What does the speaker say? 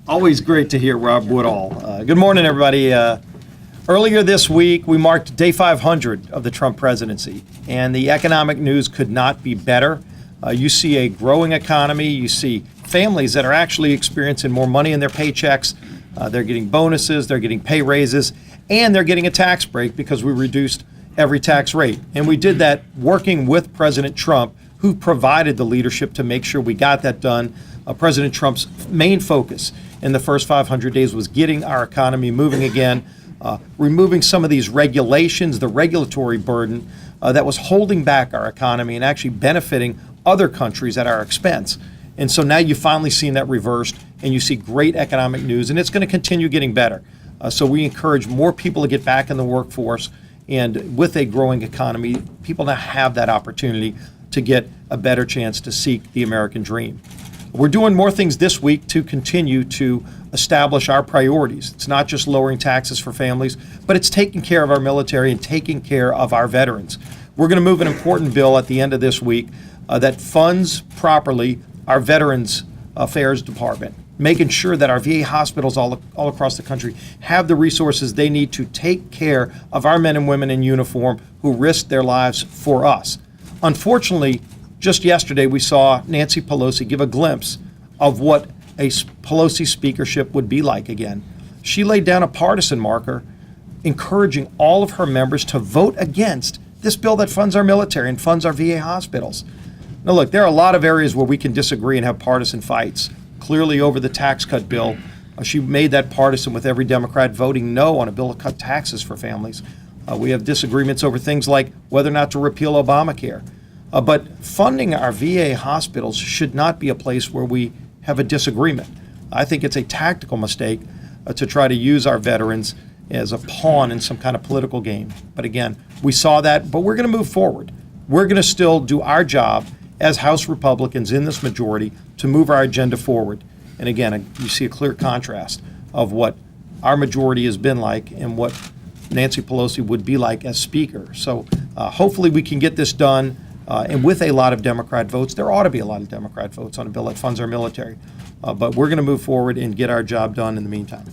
Always great to hear Rob Woodall. Good morning, everybody. Earlier this week, we marked day 500 of the Trump presidency, and the economic news could not be better. You see a growing economy. You see families that are actually experiencing more money in their paychecks. They're getting bonuses, they're getting pay raises, and they're getting a tax break because we reduced every tax rate. And we did that working with President Trump, who provided the leadership to make sure we got that done. President Trump's main focus in the first 500 days was getting our economy moving again, removing some of these regulations, the regulatory burden that was holding back our economy and actually benefiting other countries at our expense. And so now you've finally seen that reversed, and you see great economic news, and it's going to continue getting better. So we encourage more people to get back in the workforce, and with a growing economy, people now have that opportunity to get a better chance to seek the American dream. We're doing more things this week to continue to establish our priorities. It's not just lowering taxes for families, but it's taking care of our military and taking care of our veterans. We're going to move an important bill at the end of this week that funds properly our Veterans Affairs Department, making sure that our VA hospitals all across the country have the resources they need to take care of our men and women in uniform who risk their lives for us. Unfortunately, just yesterday we saw Nancy Pelosi give a glimpse of what a Pelosi speakership would be like again. She laid down a partisan marker, encouraging all of her members to vote against this bill that funds our military and funds our VA hospitals. Now look, there are a lot of areas where we can disagree and have partisan fights. Clearly over the tax cut bill, she made that partisan with every Democrat voting no on a bill to cut taxes for families. We have disagreements over things like whether or not to repeal Obamacare. But funding our VA hospitals should not be a place where we have a disagreement. I think it's a tactical mistake to try to use our veterans as a pawn in some kind of political game. But again, we saw that, but we're going to move forward. We're going to still do our job as House Republicans in this majority to move our agenda forward. And again, you see a clear contrast of what our majority has been like and what Nancy Pelosi would be like as Speaker. So hopefully we can get this done. And with a lot of Democrat votes, there ought to be a lot of Democrat votes on a bill that funds our military. But we're going to move forward and get our job done in the meantime.